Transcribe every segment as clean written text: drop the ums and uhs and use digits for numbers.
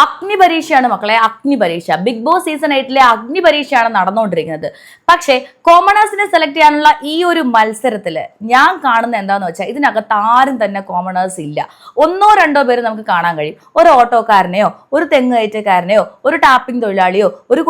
അഗ്നി പരീക്ഷയാണ് മക്കളെ, അഗ്നി പരീക്ഷ. ബിഗ് ബോസ് സീസൺ 8 അഗ്നി പരീക്ഷയാണ് നടന്നുകൊണ്ടിരിക്കുന്നത്. പക്ഷേ കോമണേഴ്സിനെ സെലക്ട് ചെയ്യാനുള്ള ഈ ഒരു മത്സരത്തിൽ ഞാൻ കാണുന്ന എന്താന്ന് വെച്ചാൽ ഇതിനകത്ത് ആരും തന്നെ കോമണേഴ്സ് ഇല്ല. ഒന്നോ രണ്ടോ പേര് നമുക്ക് കാണാൻ കഴിയും. ഒരു ഓട്ടോക്കാരനെയോ ഒരു തെങ്ങ് കയറ്റക്കാരനെയോ ഒരു ടാപ്പിംഗ് തൊഴിലാളിയോ ഒരു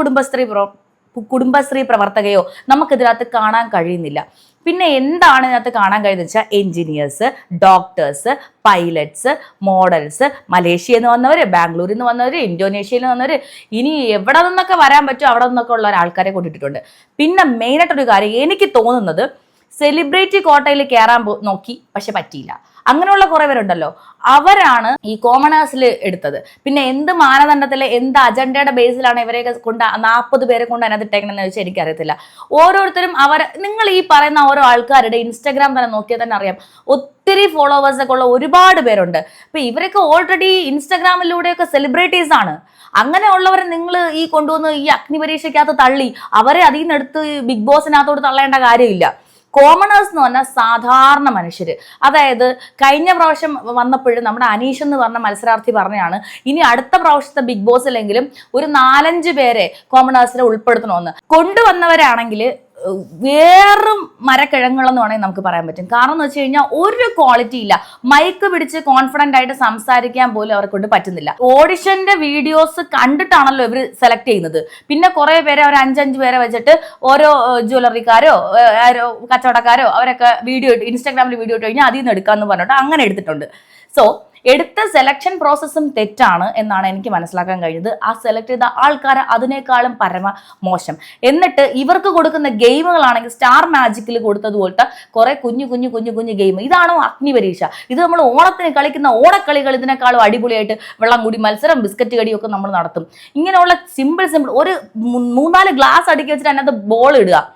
കുടുംബശ്രീ പ്രവർത്തകയോ നമുക്കിതിനകത്ത് കാണാൻ കഴിയുന്നില്ല. പിന്നെ എന്താണ് ഇതിനകത്ത് കാണാൻ കഴിയുന്നത് വെച്ചാൽ എഞ്ചിനീയേഴ്സ്, ഡോക്ടേഴ്സ്, പൈലറ്റ്സ്, മോഡൽസ്, മലേഷ്യയിൽ നിന്ന് വന്നവർ, ബാംഗ്ലൂരിൽ നിന്ന് വന്നവർ, ഇന്തോനേഷ്യയിൽ നിന്ന് വന്നവർ, ഇനി എവിടെ നിന്നൊക്കെ വരാൻ പറ്റും അവിടെ നിന്നൊക്കെ ഉള്ള ആൾക്കാരെ കൊണ്ടിട്ടിട്ടുണ്ട്. പിന്നെ മെയിനായിട്ടൊരു കാര്യം എനിക്ക് തോന്നുന്നത്, സെലിബ്രിറ്റി കോട്ടയിൽ കയറാൻ നോക്കി പക്ഷെ പറ്റിയില്ല. അങ്ങനെയുള്ള കുറെ പേരുണ്ടല്ലോ, അവരാണ് ഈ കോമണേഴ്സിൽ എടുത്തത്. പിന്നെ എന്ത് മാനദണ്ഡത്തിൽ എന്ത് അജണ്ടയുടെ ബേസിലാണ് ഇവരെയൊക്കെ കൊണ്ട് 40 പേരെ കൊണ്ട് അതിനകത്ത് ഇട്ടേക്കണമെന്ന് വെച്ചാൽ എനിക്കറിയത്തില്ല. ഓരോരുത്തരും നിങ്ങൾ ഈ പറയുന്ന ഓരോ ആൾക്കാരുടെ ഇൻസ്റ്റാഗ്രാം തന്നെ നോക്കിയാൽ തന്നെ അറിയാം, ഒത്തിരി ഫോളോവേഴ്സ് ഒക്കെ ഉള്ള ഒരുപാട് പേരുണ്ട്. അപ്പൊ ഇവരൊക്കെ ഓൾറെഡി ഇൻസ്റ്റാഗ്രാമിലൂടെയൊക്കെ സെലിബ്രിറ്റീസ് ആണ്. അങ്ങനെയുള്ളവരെ നിങ്ങൾ ഈ കൊണ്ടുവന്ന് ഈ അഗ്നി പരീക്ഷയ്ക്കകത്ത് തള്ളി അവരെ അതിൽ നിന്ന് എടുത്ത് ബിഗ് ബോസിനകത്തോട് തള്ളേണ്ട കാര്യമില്ല. കോമണേഴ്സ് എന്ന് പറഞ്ഞാൽ സാധാരണ മനുഷ്യര്. അതായത് കഴിഞ്ഞ പ്രാവശ്യം വന്നപ്പോഴും നമ്മുടെ അനീഷ് എന്ന് പറഞ്ഞ മത്സരാർത്ഥി പറഞ്ഞാണ്, ഇനി അടുത്ത പ്രാവശ്യത്തെ ബിഗ് ബോസിലെങ്കിലും ഒരു 4-5 പേരെ കോമണേഴ്സിനെ ഉൾപ്പെടുത്തണമെന്ന്. കൊണ്ടുവന്നവരാണെങ്കിൽ വേറും മരക്കിഴങ്ങുകളെന്ന് വേണമെങ്കിൽ നമുക്ക് പറയാൻ പറ്റും. കാരണം എന്ന് വെച്ച് കഴിഞ്ഞാൽ ഒരു ക്വാളിറ്റി ഇല്ല. മൈക്ക് പിടിച്ച് കോൺഫിഡന്റ് ആയിട്ട് സംസാരിക്കാൻ പോലും അവരെ കൊണ്ട് പറ്റുന്നില്ല. ഓഡിഷന്റെ വീഡിയോസ് കണ്ടിട്ടാണല്ലോ ഇവർ സെലക്ട് ചെയ്യുന്നത്. പിന്നെ കുറെ പേരെ അവർ 5-5 പേരെ വെച്ചിട്ട് ഓരോ ജ്വല്ലറിക്കാരോ കച്ചവടക്കാരോ അവരൊക്കെ വീഡിയോ ഇൻസ്റ്റാഗ്രാമിൽ വീഡിയോ ഇട്ട് കഴിഞ്ഞാൽ അതിൽ നിന്ന് എടുക്കാമെന്ന് പറഞ്ഞിട്ട് അങ്ങനെ എടുത്തിട്ടുണ്ട്. സോ എടുത്ത സെലക്ഷൻ പ്രോസസ്സും തെറ്റാണ് എന്നാണ് എനിക്ക് മനസ്സിലാക്കാൻ കഴിഞ്ഞത്. ആ സെലക്ട് ചെയ്ത ആൾക്കാരെ അതിനേക്കാളും പരമ മോശം. എന്നിട്ട് ഇവർക്ക് കൊടുക്കുന്ന ഗെയിമുകളാണെങ്കിൽ സ്റ്റാർ മാജിക്കിൽ കൊടുത്തതുപോലത്തെ കുറെ കുഞ്ഞു ഗെയിം. ഇതാണോ അഗ്നി പരീക്ഷ? ഇത് നമ്മൾ ഓണത്തിന് കളിക്കുന്ന ഓണക്കളികൾ ഇതിനേക്കാളും അടിപൊളിയായിട്ട് വെള്ളം കൂടി മത്സരം, ബിസ്ക്കറ്റ് കടിയൊക്കെ നമ്മൾ നടത്തും. ഇങ്ങനെയുള്ള സിമ്പിൾ ഒരു 3-4 ഗ്ലാസ് അടുക്കി വെച്ചിട്ട് അതിനകത്ത് ബോൾ ഇടുക.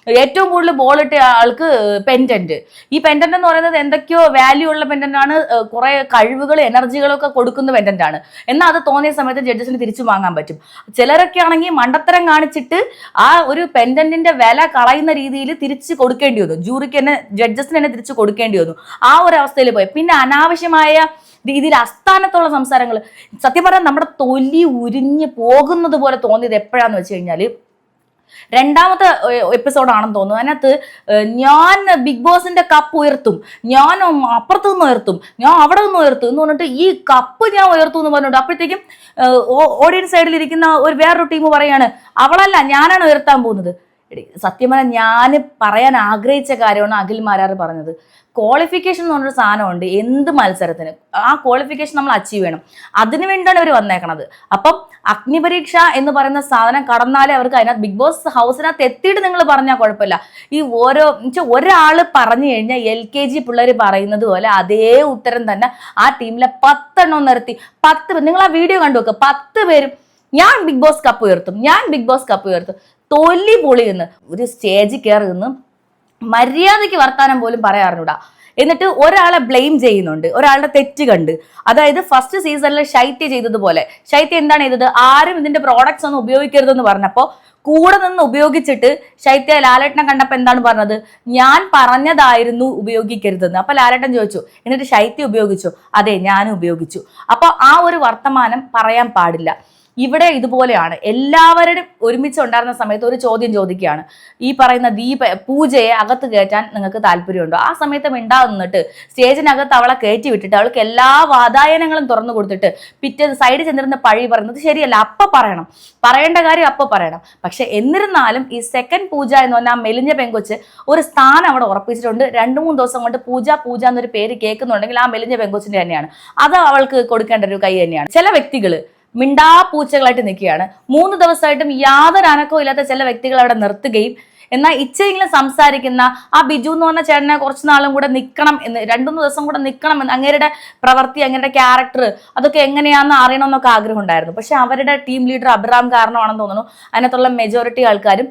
ഏറ്റവും കൂടുതൽ ബോൾ ഇട്ട ആൾക്ക് പെൻഡന്റ്. ഈ പെൻഡന്റ് എന്ന് പറയുന്നത് എന്തൊക്കെയോ വാല്യൂ ഉള്ള പെൻഡന്റ് ആണ്, കുറെ കഴിവുകളും എനർജികളും ഒക്കെ കൊടുക്കുന്ന പെൻഡന്റ് ആണ്. എന്നാൽ അത് തോന്നിയ സമയത്ത് ജഡ്ജസിന് തിരിച്ചു വാങ്ങാൻ പറ്റും. ചിലരൊക്കെ ആണെങ്കിൽ മണ്ടത്തരം കാണിച്ചിട്ട് ആ ഒരു പെൻഡന്റിന്റെ വില കളയുന്ന രീതിയിൽ തിരിച്ച് കൊടുക്കേണ്ടി വന്നു. ജൂറിക്ക് തന്നെ, ജഡ്ജസിന് തന്നെ തിരിച്ചു കൊടുക്കേണ്ടി വന്നു. ആ ഒരു അവസ്ഥയിൽ പോയി. പിന്നെ അനാവശ്യമായ രീതിയിൽ അസ്ഥാനത്തുള്ള സംസാരങ്ങൾ. സത്യം പറഞ്ഞാൽ നമ്മുടെ തൊലി ഉരിഞ്ഞ് പോകുന്നത് പോലെ തോന്നിയത് എപ്പോഴാന്ന് വെച്ച് കഴിഞ്ഞാൽ, 2ാമത്തെ എപ്പിസോഡാണെന്ന് തോന്നുന്നു. അതിനകത്ത് ഞാൻ ബിഗ് ബോസിന്റെ കപ്പ് ഉയർത്തും, ഞാൻ അപ്പുറത്തു നിന്ന് ഉയർത്തും, ഞാൻ അവിടെ നിന്ന് ഉയർത്തും എന്ന് പറഞ്ഞിട്ട് ഈ കപ്പ് ഞാൻ ഉയർത്തും എന്ന് പറഞ്ഞിട്ട് അപ്പോഴത്തേക്കും ഓഡിയൻസ് സൈഡിൽ ഇരിക്കുന്ന വേറൊരു ടീം പറയാണ്, അവളല്ല ഞാനാണ് ഉയർത്താൻ പോകുന്നത്. സത്യം പറഞ്ഞാൽ ഞാൻ പറയാൻ ആഗ്രഹിച്ച കാര്യമാണ് അഖിൽ മാരാർ പറഞ്ഞത്. ക്വാളിഫിക്കേഷൻ എന്ന് പറഞ്ഞൊരു സാധനമുണ്ട് എന്ത് മത്സരത്തിന്. ആ ക്വാളിഫിക്കേഷൻ നമ്മൾ അച്ചീവ് ചെയ്യണം. അതിനു വേണ്ടിയാണ് ഇവർ വന്നേക്കണത്. അപ്പം അഗ്നിപരീക്ഷ എന്ന് പറയുന്ന സാധനം കടന്നാലേ അവർക്ക് അതിനകത്ത് ബിഗ് ബോസ് ഹൗസിനകത്ത് എത്തിയിട്ട് നിങ്ങൾ പറഞ്ഞാൽ കുഴപ്പമില്ല. ഈ ഒരാൾ പറഞ്ഞു കഴിഞ്ഞാൽ LKG പിള്ളേർ പറയുന്നത് പോലെ അതേ ഉത്തരം തന്നെ ആ ടീമിലെ 10 എണ്ണം നിർത്തി 10 നിങ്ങൾ ആ വീഡിയോ കണ്ടു നോക്കുക. 10 പേരും ഞാൻ ബിഗ് ബോസ് കപ്പ് ഉയർത്തും, ഞാൻ ബിഗ് ബോസ് കപ്പ് ഉയർത്തും. തൊല്ലി പൊളിയെന്ന് ഒരു സ്റ്റേജിൽ കയറി നിന്ന് മര്യാദയ്ക്ക് വർത്താനം പോലും പറയാറുണ്ടാ. എന്നിട്ട് ഒരാളെ ബ്ലെയിം ചെയ്യുന്നുണ്ട്, ഒരാളുടെ തെറ്റ് കണ്ട്. അതായത് ഫസ്റ്റ് സീസണിൽ ശൈത്യ ചെയ്തതുപോലെ. ശൈത്യ എന്താണ് ചെയ്തത്? ആരും ഇതിന്റെ പ്രോഡക്ട്സ് ഒന്നും ഉപയോഗിക്കരുതെന്ന് പറഞ്ഞപ്പോൾ കൂടെ നിന്ന് ഉപയോഗിച്ചിട്ട് ശൈത്യ ലാലേട്ടനെ കണ്ടപ്പോൾ എന്താണ് പറഞ്ഞത്? ഞാൻ പറഞ്ഞതായിരുന്നു ഉപയോഗിക്കരുതെന്ന്. അപ്പൊ ലാലേട്ടൻ ചോദിച്ചു, എന്നിട്ട് ശൈത്യ ഉപയോഗിച്ചു? അതെ, ഞാനും ഉപയോഗിച്ചു. അപ്പൊ ആ ഒരു വർത്തമാനം പറയാൻ പാടില്ല. ഇവിടെ ഇതുപോലെയാണ്. എല്ലാവരും ഒരുമിച്ച് ഉണ്ടായിരുന്ന സമയത്ത് ഒരു ചോദ്യം ചോദിക്കുകയാണ്, ഈ പറയുന്ന പൂജയെ അകത്ത് കയറ്റാൻ നിങ്ങൾക്ക് താല്പര്യമുണ്ടോ? ആ സമയത്ത് മിണ്ടാതെ നിന്നിട്ട് സ്റ്റേജിനകത്ത് അവളെ കയറ്റി വിട്ടിട്ട് അവൾക്ക് എല്ലാ വാതായനങ്ങളും തുറന്നു കൊടുത്തിട്ട് പിറ്റേ സൈഡിൽ ചെന്നിരുന്ന പഴി പറയുന്നത് ശരിയല്ല. അപ്പൊ പറയണം, പറയേണ്ട കാര്യം അപ്പൊ പറയണം. പക്ഷെ എന്നിരുന്നാലും ഈ സെക്കൻഡ് പൂജ എന്ന് പറഞ്ഞാൽ മെലിഞ്ഞ പെങ്കൊച്ച് ഒരു സ്ഥാനം അവിടെ ഉറപ്പിച്ചിട്ടുണ്ട്. 2-3 ദിവസം കൊണ്ട് പൂജ എന്നൊരു പേര് കേൾക്കുന്നുണ്ടെങ്കിൽ ആ മെലിഞ്ഞ പെങ്കൊച്ചിന്റെ തന്നെയാണ്. അത് അവൾക്ക് കൊടുക്കേണ്ട ഒരു കൈ തന്നെയാണ്. ചില വ്യക്തികള് മിണ്ടാ പൂച്ചകളായിട്ട് നിൽക്കുകയാണ്. 3 ദിവസമായിട്ടും യാതൊരു അനക്കവും ഇല്ലാത്ത ചില വ്യക്തികൾ അവിടെ നിർത്തുകയും, എന്നാൽ ഇച്ചയെങ്കിലും സംസാരിക്കുന്ന ആ ബിജു എന്ന് പറഞ്ഞ ചേട്ടനെ കുറച്ച് നാളും കൂടെ നിൽക്കണം എന്ന്, 2-3 ദിവസം കൂടെ നിൽക്കണം എന്ന്, അങ്ങേരുടെ പ്രവൃത്തി, അങ്ങേരുടെ ക്യാരക്ടർ അതൊക്കെ എങ്ങനെയാണെന്ന് അറിയണമെന്നൊക്കെ ആഗ്രഹം ഉണ്ടായിരുന്നു. പക്ഷെ അവരുടെ ടീം ലീഡർ അബ്രഹാം കാരണമാണെന്ന് തോന്നുന്നു അതിനകത്തുള്ള മെജോറിറ്റി ആൾക്കാരും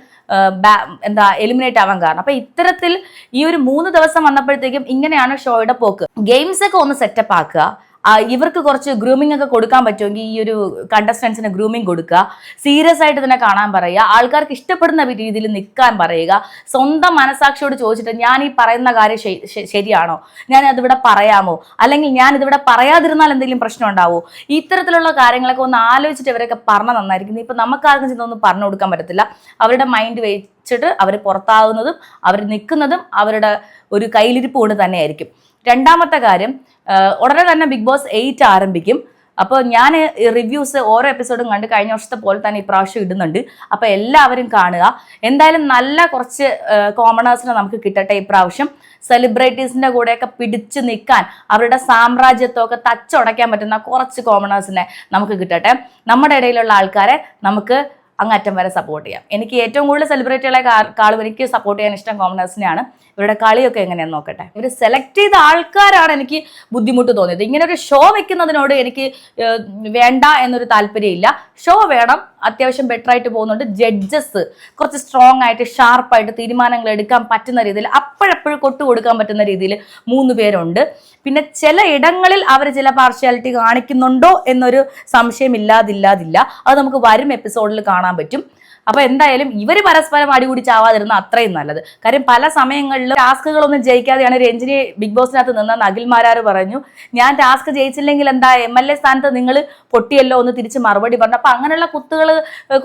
എലിമിനേറ്റ് ആവാൻ കാരണം. അപ്പൊ ഇത്തരത്തിൽ ഈ ഒരു 3 ദിവസം വന്നപ്പോഴത്തേക്കും ഇങ്ങനെയാണ് ഷോയുടെ പോക്ക്. ഗെയിംസ് ഒക്കെ ഒന്ന് സെറ്റപ്പ് ആക്കുക, ഇവർക്ക് കുറച്ച് ഗ്രൂമിംഗ് ഒക്കെ കൊടുക്കാൻ പറ്റുമെങ്കിൽ ഈ ഒരു കണ്ടസ്റ്റൻസിന് ഗ്രൂമിംഗ് കൊടുക്കുക, സീരിയസ് ആയിട്ട് തന്നെ കാണാൻ പറയുക, ആൾക്കാർക്ക് ഇഷ്ടപ്പെടുന്ന രീതിയിൽ നിൽക്കാൻ പറയുക, സ്വന്തം മനസാക്ഷിയോട് ചോദിച്ചിട്ട് ഞാൻ ഈ പറയുന്ന കാര്യം ശരിയാണോ, ഞാൻ അതിവിടെ പറയാമോ, അല്ലെങ്കിൽ ഞാൻ ഇതിവിടെ പറയാതിരുന്നാൽ എന്തെങ്കിലും പ്രശ്നം ഉണ്ടാവോ, ഇത്തരത്തിലുള്ള കാര്യങ്ങളൊക്കെ ഒന്ന് ആലോചിച്ചിട്ട് ഇവരൊക്കെ പറഞ്ഞാൽ നന്നായിരിക്കും. ഇപ്പൊ നമുക്കാർക്കും ചെന്നൊന്നും പറഞ്ഞു കൊടുക്കാൻ പറ്റത്തില്ല. അവരുടെ മൈൻഡ് വെച്ചിട്ട് അവർ പുറത്താവുന്നതും അവർ നിൽക്കുന്നതും അവരുടെ ഒരു കയ്യിലിരിപ്പ് കൊണ്ട് തന്നെയായിരിക്കും. രണ്ടാമത്തെ കാര്യം, ഉടനെ തന്നെ ബിഗ് ബോസ് 8 ആരംഭിക്കും. അപ്പോൾ ഞാൻ റിവ്യൂസ് ഓരോ എപ്പിസോഡും കണ്ട് കഴിഞ്ഞ വർഷത്തെ പോലെ തന്നെ ഇപ്രാവശ്യം ഇടുന്നുണ്ട്. അപ്പോൾ എല്ലാവരും കാണുക. എന്തായാലും നല്ല കുറച്ച് കോമണേഴ്സിനെ നമുക്ക് കിട്ടട്ടെ ഇപ്രാവശ്യം. സെലിബ്രിറ്റീസിന്റെ കൂടെയൊക്കെ പിടിച്ചു നിൽക്കാൻ, അവരുടെ സാമ്രാജ്യത്വമൊക്കെ തച്ചുടയ്ക്കാൻ പറ്റുന്ന കുറച്ച് കോമണേഴ്സിനെ നമുക്ക് കിട്ടട്ടെ. നമ്മുടെ ഇടയിലുള്ള ആൾക്കാരെ നമുക്ക് അങ്ങറ്റം വരെ സപ്പോർട്ട് ചെയ്യാം. എനിക്ക് ഏറ്റവും കൂടുതൽ സെലിബ്രിറ്റികളെ കാളും എനിക്ക് സപ്പോർട്ട് ചെയ്യാൻ ഇഷ്ടം കോമണേഴ്സിനെയാണ്. ഇവരുടെ കളിയൊക്കെ എങ്ങനെയാണെന്ന് നോക്കട്ടെ. ഇവർ സെലക്ട് ചെയ്ത ആൾക്കാരാണ് എനിക്ക് ബുദ്ധിമുട്ട് തോന്നിയത്. ഇങ്ങനെ ഒരു ഷോ വെക്കുന്നതിനോട് എനിക്ക് വേണ്ട എന്നൊരു താല്പര്യമില്ല. ഷോ വേണം, അത്യാവശ്യം ബെറ്റർ ആയിട്ട് പോകുന്നുണ്ട്. ജഡ്ജസ് കുറച്ച് സ്ട്രോങ് ആയിട്ട് ഷാർപ്പായിട്ട് തീരുമാനങ്ങൾ എടുക്കാൻ പറ്റുന്ന രീതിയിൽ, അപ്പോഴെപ്പോഴും കൊടുക്കാൻ പറ്റുന്ന രീതിയിൽ 3 പേരുണ്ട്. പിന്നെ ചില ഇടങ്ങളിൽ അവർ ചില പാർഷ്യാലിറ്റി കാണിക്കുന്നുണ്ടോ എന്നൊരു സംശയം ഇല്ലാതില്ല. അത് നമുക്ക് വരും എപ്പിസോഡിൽ കാണാൻ പറ്റും. അപ്പൊ എന്തായാലും ഇവർ പരസ്പരം അടികൂടി ചാവാതിരുന്ന അത്രയും നല്ലത്. കാര്യം പല സമയങ്ങളിലും ടാസ്കുകളൊന്നും ജയിക്കാതെയാണ് രഞ്ജിനി ബിഗ് ബോസിനകത്ത് നിന്നെന്ന് അഖിൽമാരാർ പറഞ്ഞു. ഞാൻ ടാസ്ക് ജയിച്ചില്ലെങ്കിൽ എന്താ, MLA സ്ഥാനത്ത് നിങ്ങൾ പൊട്ടിയല്ലോ എന്ന് തിരിച്ച് മറുപടി പറഞ്ഞു. അപ്പൊ അങ്ങനെയുള്ള കുത്തുകൾ,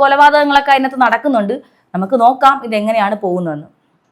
കൊലപാതകങ്ങളൊക്കെ അതിനകത്ത് നടക്കുന്നുണ്ട്. നമുക്ക് നോക്കാം ഇതെങ്ങനെയാണ് പോകുന്നതെന്ന്.